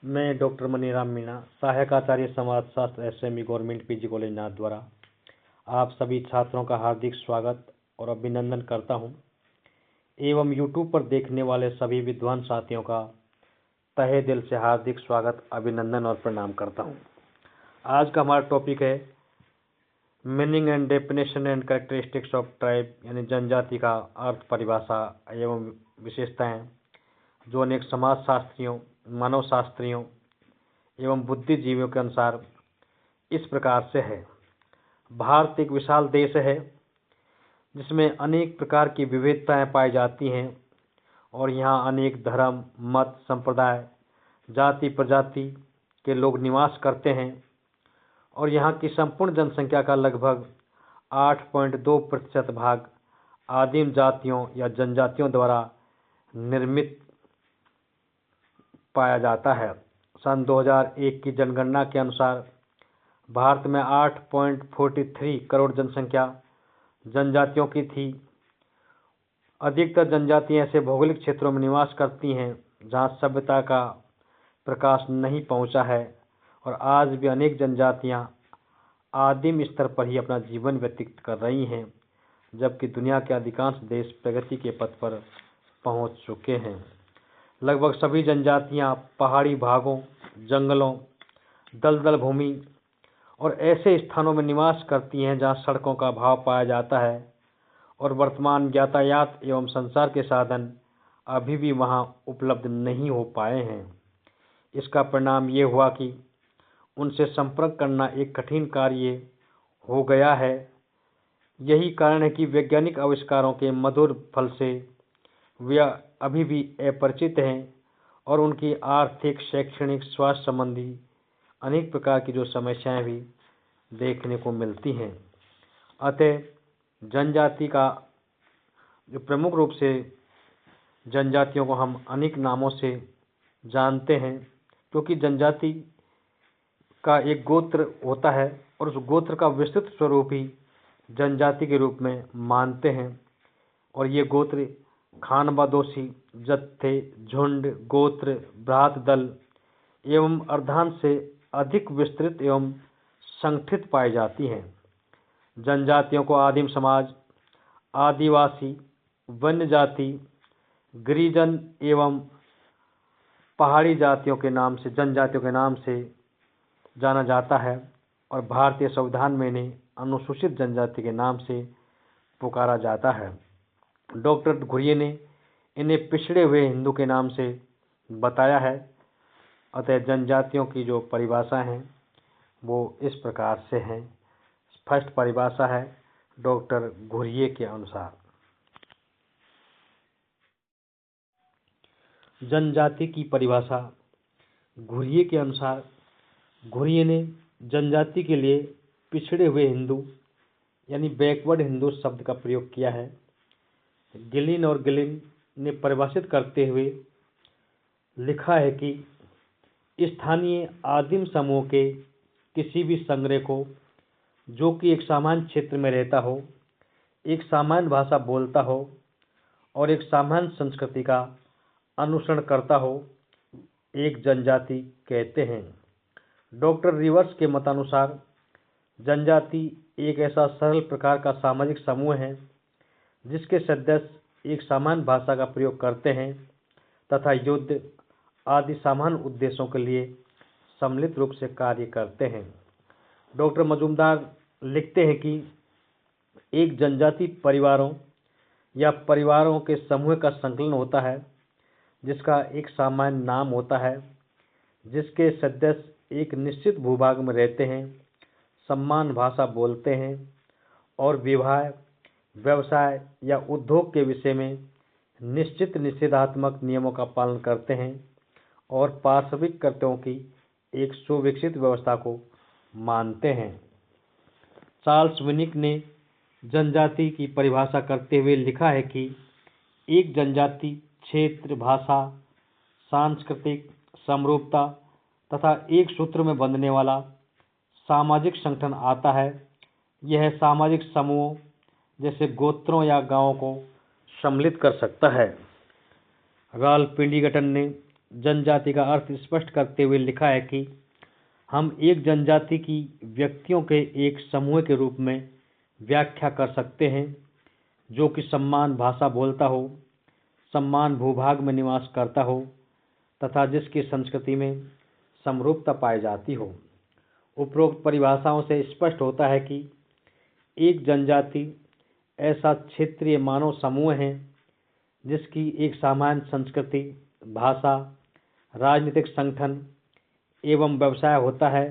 मैं डॉक्टर मनीराम मीणा, सहायक आचार्य समाजशास्त्र SME government PG college Nathdwara आप सभी छात्रों का हार्दिक स्वागत और अभिनंदन करता हूं एवं यूट्यूब पर देखने वाले सभी विद्वान साथियों का तहे दिल से हार्दिक स्वागत, अभिनंदन और प्रणाम करता हूं। आज का हमारा टॉपिक है meaning and definition and characteristics of tribe, यानी जनजाति का अर्थ, परिभाषा एवं विशेषताएं, जो अनेक समाजशास्त्रियों, मानव शास्त्रियों एवं बुद्धिजीवियों के अनुसार इस प्रकार से है। भारत एक विशाल देश है जिसमें अनेक प्रकार की विविधताएं पाई जाती हैं और यहाँ अनेक धर्म, मत, संप्रदाय, जाति प्रजाति के लोग निवास करते हैं और यहाँ की संपूर्ण जनसंख्या का लगभग 8.2% भाग आदिम जातियों या जनजातियों द्वारा निर्मित पाया जाता है। सन 2001 की जनगणना के अनुसार भारत में 8.43 करोड़ जनसंख्या जनजातियों की थी। अधिकतर जनजातियां ऐसे भौगोलिक क्षेत्रों में निवास करती हैं जहां सभ्यता का प्रकाश नहीं पहुंचा है और आज भी अनेक जनजातियां आदिम स्तर पर ही अपना जीवन व्यतीत कर रही हैं, जबकि दुनिया के अधिकांश देश प्रगति के पथ पर पहुंच चुके हैं। लगभग सभी जनजातियां पहाड़ी भागों, जंगलों, दलदल भूमि और ऐसे स्थानों में निवास करती हैं जहां सड़कों का अभाव पाया जाता है और वर्तमान यातायात एवं संचार के साधन अभी भी वहां उपलब्ध नहीं हो पाए हैं। इसका परिणाम ये हुआ कि उनसे संपर्क करना एक कठिन कार्य हो गया है। यही कारण है कि वैज्ञानिक आविष्कारों के मधुर फल से वे अभी भी अपरिचित हैं और उनकी आर्थिक, शैक्षणिक, स्वास्थ्य संबंधी अनेक प्रकार की जो समस्याएं भी देखने को मिलती हैं। अतः जनजाति का जो प्रमुख रूप से जनजातियों को हम अनेक नामों से जानते हैं, क्योंकि जनजाति का एक गोत्र होता है और उस गोत्र का विस्तृत स्वरूप ही जनजाति के रूप में मानते हैं। और ये गोत्र खानबदोशी, जत्थे, झुंड, गोत्र, भ्रात दल एवं अर्धांश से अधिक विस्तृत एवं संगठित पाई जाती हैं। जनजातियों को आदिम समाज, आदिवासी, वन्य जाति, गिरिजन एवं पहाड़ी जातियों के नाम से, जनजातियों के नाम से जाना जाता है और भारतीय संविधान में इन्हें अनुसूचित जनजाति के नाम से पुकारा जाता है। डॉक्टर घुरिये ने इन्हें पिछड़े हुए हिंदू के नाम से बताया है। अतः जनजातियों की जो परिभाषा है वो इस प्रकार से है। फर्स्ट परिभाषा है डॉक्टर घुरिये के अनुसार। जनजाति की परिभाषा घुरिये के अनुसार, घुरिये ने जनजाति के लिए पिछड़े हुए हिंदू यानी बैकवर्ड हिंदू शब्द का प्रयोग किया है। गिलिन और गिलिन ने परिभाषित करते हुए लिखा है कि स्थानीय आदिम समूह के किसी भी संग्रह को जो कि एक सामान्य क्षेत्र में रहता हो, एक सामान्य भाषा बोलता हो और एक सामान्य संस्कृति का अनुसरण करता हो, एक जनजाति कहते हैं। डॉक्टर रिवर्स के मतानुसार जनजाति एक ऐसा सरल प्रकार का सामाजिक समूह है जिसके सदस्य एक सामान्य भाषा का प्रयोग करते हैं तथा युद्ध आदि सामान्य उद्देश्यों के लिए सम्मिलित रूप से कार्य करते हैं। डॉक्टर मजूमदार लिखते हैं कि एक जनजाति परिवारों या परिवारों के समूह का संकलन होता है जिसका एक सामान्य नाम होता है, जिसके सदस्य एक निश्चित भूभाग में रहते हैं, समान भाषा बोलते हैं और विवाह, व्यवसाय या उद्योग के विषय में निश्चित निषेधात्मक नियमों का पालन करते हैं और पार्श्विक कर्तव्यों की एक सुविकसित व्यवस्था को मानते हैं। चार्ल्स विनिक ने जनजाति की परिभाषा करते हुए लिखा है कि एक जनजाति क्षेत्र, भाषा, सांस्कृतिक समरूपता तथा एक सूत्र में बंधने वाला सामाजिक संगठन आता है। यह सामाजिक समूहों जैसे गोत्रों या गांवों को सम्मिलित कर सकता है। राल्फ पिंडिगटन ने जनजाति का अर्थ स्पष्ट करते हुए लिखा है कि हम एक जनजाति की व्यक्तियों के एक समूह के रूप में व्याख्या कर सकते हैं जो कि सम्मान भाषा बोलता हो, सम्मान भूभाग में निवास करता हो तथा जिसकी संस्कृति में समरूपता पाई जाती हो। उपरोक्त परिभाषाओं से स्पष्ट होता है कि एक जनजाति ऐसा क्षेत्रीय मानव समूह है जिसकी एक सामान्य संस्कृति, भाषा, राजनीतिक संगठन एवं व्यवसाय होता है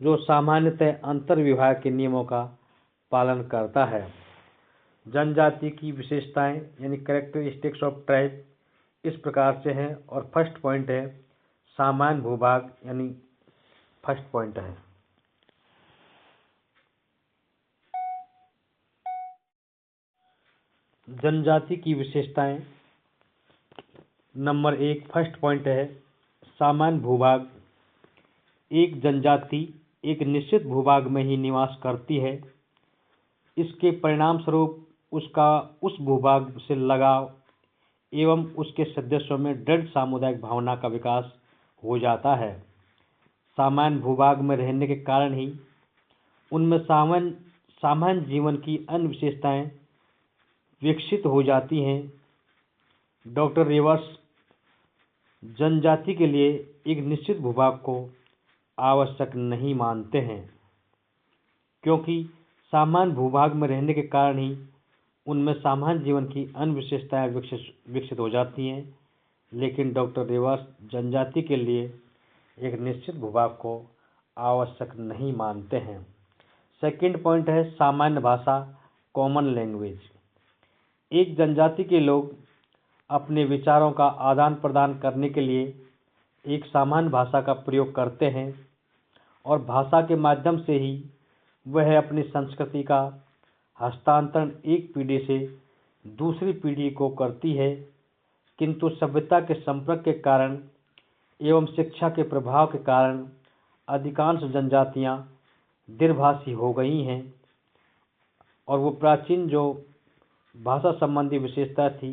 जो सामान्यतः अंतर्विभाग के नियमों का पालन करता है। जनजाति की विशेषताएं यानी कैरेक्टरिस्टिक्स ऑफ ट्राइब इस प्रकार से हैं और फर्स्ट पॉइंट है सामान्य भूभाग यानी फर्स्ट पॉइंट है। जनजाति की विशेषताएं नंबर 1 फर्स्ट पॉइंट है सामान्य भूभाग। एक जनजाति एक निश्चित भूभाग में ही निवास करती है। इसके परिणाम स्वरूप उसका उस भूभाग से लगाव एवं उसके सदस्यों में दृढ़ सामुदायिक भावना का विकास हो जाता है। सामान्य भूभाग में रहने के कारण ही उनमें सामान्य जीवन की अन्य विशेषताएं विकसित हो जाती हैं। डॉक्टर रिवर्स जनजाति के लिए एक निश्चित भूभाग को आवश्यक नहीं मानते हैं क्योंकि सामान्य भूभाग में रहने के कारण ही उनमें सामान्य जीवन की अन्य विशेषताएं विकसित हो जाती हैं, लेकिन डॉक्टर रिवर्स जनजाति के लिए एक निश्चित भूभाग को आवश्यक नहीं मानते हैं। सेकंड पॉइंट है सामान्य भाषा, कॉमन लैंग्वेज। एक जनजाति के लोग अपने विचारों का आदान प्रदान करने के लिए एक सामान्य भाषा का प्रयोग करते हैं और भाषा के माध्यम से ही वह अपनी संस्कृति का हस्तांतरण एक पीढ़ी से दूसरी पीढ़ी को करती है। किंतु सभ्यता के संपर्क के कारण एवं शिक्षा के प्रभाव के कारण अधिकांश जनजातियां द्विभाषी हो गई हैं और वो प्राचीन जो भाषा संबंधी विशेषता थी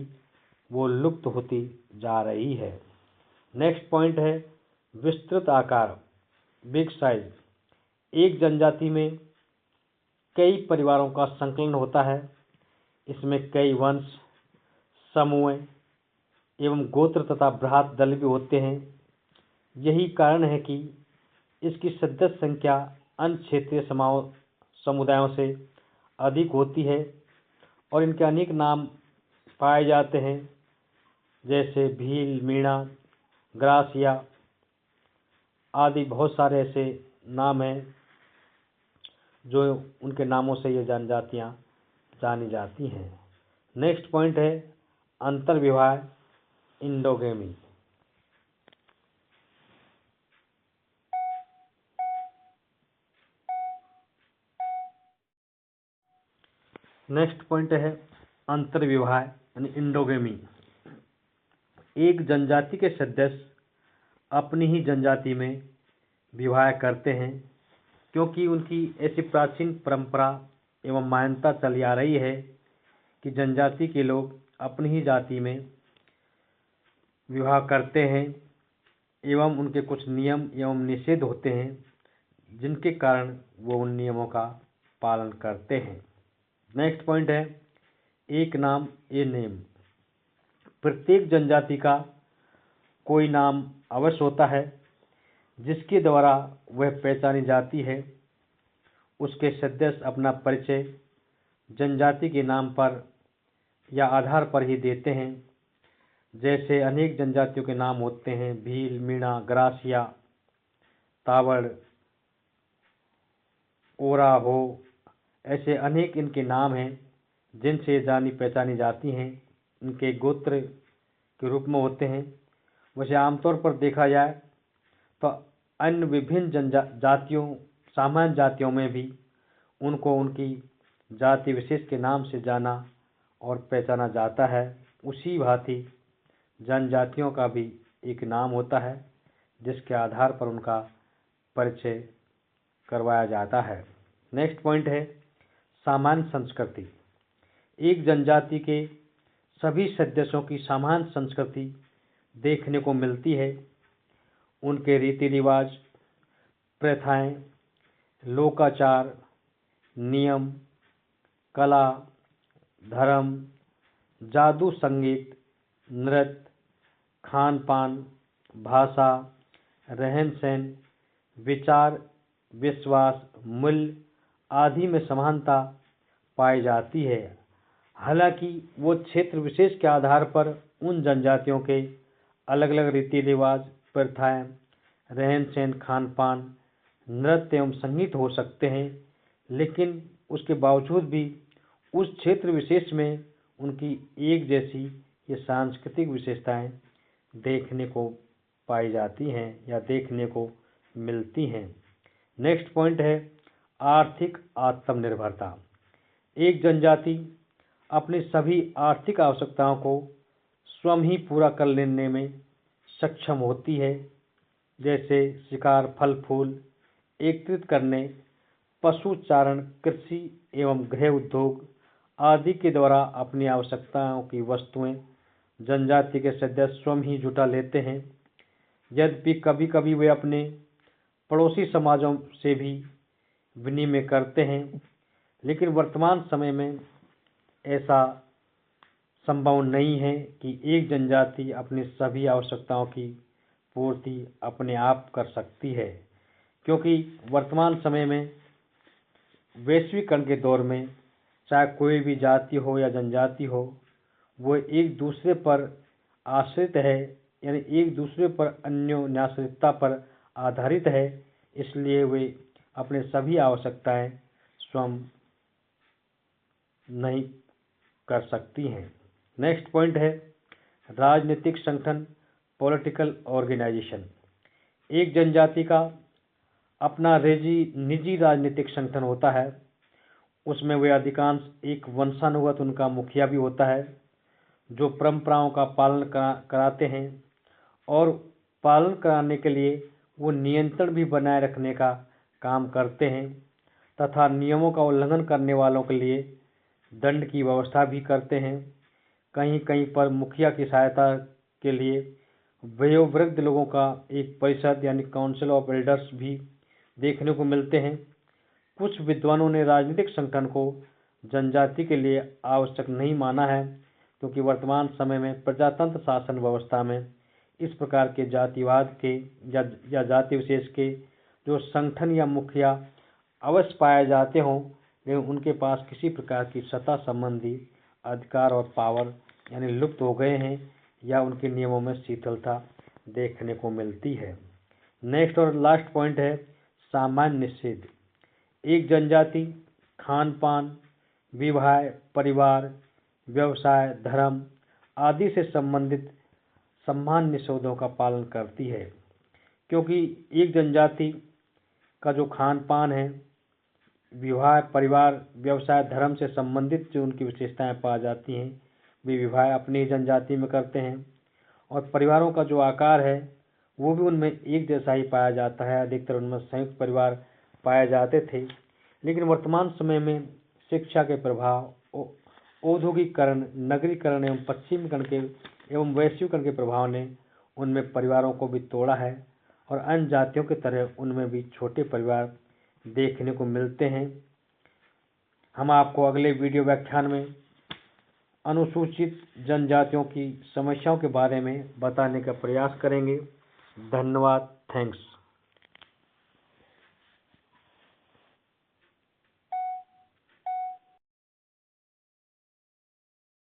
वो लुप्त होती जा रही है। नेक्स्ट पॉइंट है विस्तृत आकार, बिग साइज। एक जनजाति में कई परिवारों का संकलन होता है। इसमें कई वंश, समूह एवं गोत्र तथा बृहत् दल भी होते हैं। यही कारण है कि इसकी सदस्य संख्या अन्य क्षेत्रीय समुदायों से अधिक होती है और इनके अनेक नाम पाए जाते हैं जैसे भील, मीणा, ग्रासिया आदि बहुत सारे ऐसे नाम हैं जो उनके नामों से ये जनजातियां जानी जाती हैं। नेक्स्ट पॉइंट है अंतर्विवाह, इंडोगेमी। नेक्स्ट पॉइंट है अंतर्विवाह यानी इंडोगेमी। एक जनजाति के सदस्य अपनी ही जनजाति में विवाह करते हैं क्योंकि उनकी ऐसी प्राचीन परंपरा एवं मान्यता चली आ रही है कि जनजाति के लोग अपनी ही जाति में विवाह करते हैं एवं उनके कुछ नियम एवं निषेध होते हैं जिनके कारण वो उन नियमों का पालन करते हैं। नेक्स्ट पॉइंट है एक नाम, ए नेम। प्रत्येक जनजाति का कोई नाम अवश्य होता है जिसके द्वारा वह पहचानी जाती है। उसके सदस्य अपना परिचय जनजाति के नाम पर या आधार पर ही देते हैं। जैसे अनेक जनजातियों के नाम होते हैं भील, मीणा, ग्रासिया, तावड़, ओरा हो, ऐसे अनेक इनके नाम हैं जिनसे जानी पहचानी जाती हैं। इनके गोत्र के रूप में होते हैं। वैसे आमतौर पर देखा जाए तो अन्य विभिन्न जातियों, सामान्य जातियों में भी उनको उनकी जाति विशेष के नाम से जाना और पहचाना जाता है। उसी भांति जनजातियों का भी एक नाम होता है जिसके आधार पर उनका परिचय करवाया जाता है। नेक्स्ट पॉइंट है सामान्य संस्कृति। एक जनजाति के सभी सदस्यों की समान संस्कृति देखने को मिलती है। उनके रीति रिवाज, प्रथाएं, लोकाचार, नियम, कला, धर्म, जादू, संगीत, नृत्य, खान पान, भाषा, रहन सहन, विचार, विश्वास, मूल्य आदि में समानता पाई जाती है। हालांकि वो क्षेत्र विशेष के आधार पर उन जनजातियों के अलग अलग रीति रिवाज, प्रथाएं, रहन सहन, खान पान, नृत्य एवं संगीत हो सकते हैं, लेकिन उसके बावजूद भी उस क्षेत्र विशेष में उनकी एक जैसी ये सांस्कृतिक विशेषताएं देखने को पाई जाती हैं या देखने को मिलती हैं। नेक्स्ट पॉइंट है आर्थिक आत्मनिर्भरता। एक जनजाति अपनी सभी आर्थिक आवश्यकताओं को स्वयं ही पूरा कर लेने में सक्षम होती है, जैसे शिकार, फल फूल एकत्रित करने, पशु चारण, कृषि एवं गृह उद्योग आदि के द्वारा अपनी आवश्यकताओं की वस्तुएं जनजाति के सदस्य स्वयं ही जुटा लेते हैं। यद्यपि कभी कभी वे अपने पड़ोसी समाजों से भी विनिमय करते हैं, लेकिन वर्तमान समय में ऐसा संभव नहीं है कि एक जनजाति अपनी सभी आवश्यकताओं की पूर्ति अपने आप कर सकती है, क्योंकि वर्तमान समय में वैश्वीकरण के दौर में चाहे कोई भी जाति हो या जनजाति हो, वो एक दूसरे पर आश्रित है, यानी एक दूसरे पर अन्योन्याश्रितता पर आधारित है। इसलिए वे अपने सभी आवश्यकताएं स्वयं नहीं कर सकती हैं। नेक्स्ट पॉइंट है राजनीतिक संगठन, पॉलिटिकल ऑर्गेनाइजेशन। एक जनजाति का अपना निजी राजनीतिक संगठन होता है। उसमें वे अधिकांश एक वंशानुगत उनका मुखिया भी होता है, जो परंपराओं का पालन कराते हैं, और पालन कराने के लिए वो नियंत्रण भी बनाए रखने का काम करते हैं तथा नियमों का उल्लंघन करने वालों के लिए दंड की व्यवस्था भी करते हैं। कहीं कहीं पर मुखिया की सहायता के लिए वयोवृद्ध लोगों का एक परिषद यानी काउंसिल ऑफ एल्डर्स भी देखने को मिलते हैं। कुछ विद्वानों ने राजनीतिक संगठन को जनजाति के लिए आवश्यक नहीं माना है, क्योंकि वर्तमान समय में प्रजातंत्र शासन व्यवस्था में इस प्रकार के जातिवाद के या जाति विशेष के जो संगठन या मुखिया अवश्य पाए जाते हों, लेकिन उनके पास किसी प्रकार की सत्ता संबंधी अधिकार और पावर यानी लुप्त हो गए हैं या उनके नियमों में शिथिलता देखने को मिलती है। नेक्स्ट और लास्ट पॉइंट है सामान्य निषेध। एक जनजाति खान पान, विवाह, परिवार, व्यवसाय, धर्म आदि से संबंधित समान निषेधों का पालन करती है, क्योंकि एक जनजाति का जो खान पान है, विवाह, परिवार, व्यवसाय, धर्म से संबंधित जो उनकी विशेषताएं पाई जाती हैं, वे विवाह अपनी ही जनजाति में करते हैं, और परिवारों का जो आकार है वो भी उनमें एक जैसा ही पाया जाता है। अधिकतर उनमें संयुक्त परिवार पाए जाते थे, लेकिन वर्तमान समय में शिक्षा के प्रभाव, औद्योगिकरण, नगरीकरण एवं पश्चिमीकरण के एवं वैश्वीकरण के प्रभाव ने उनमें परिवारों को भी तोड़ा है, और अन्य जातियों की तरह उनमें भी छोटे परिवार देखने को मिलते हैं। हम आपको अगले वीडियो व्याख्यान में अनुसूचित जनजातियों की समस्याओं के बारे में बताने का प्रयास करेंगे। धन्यवाद। थैंक्स।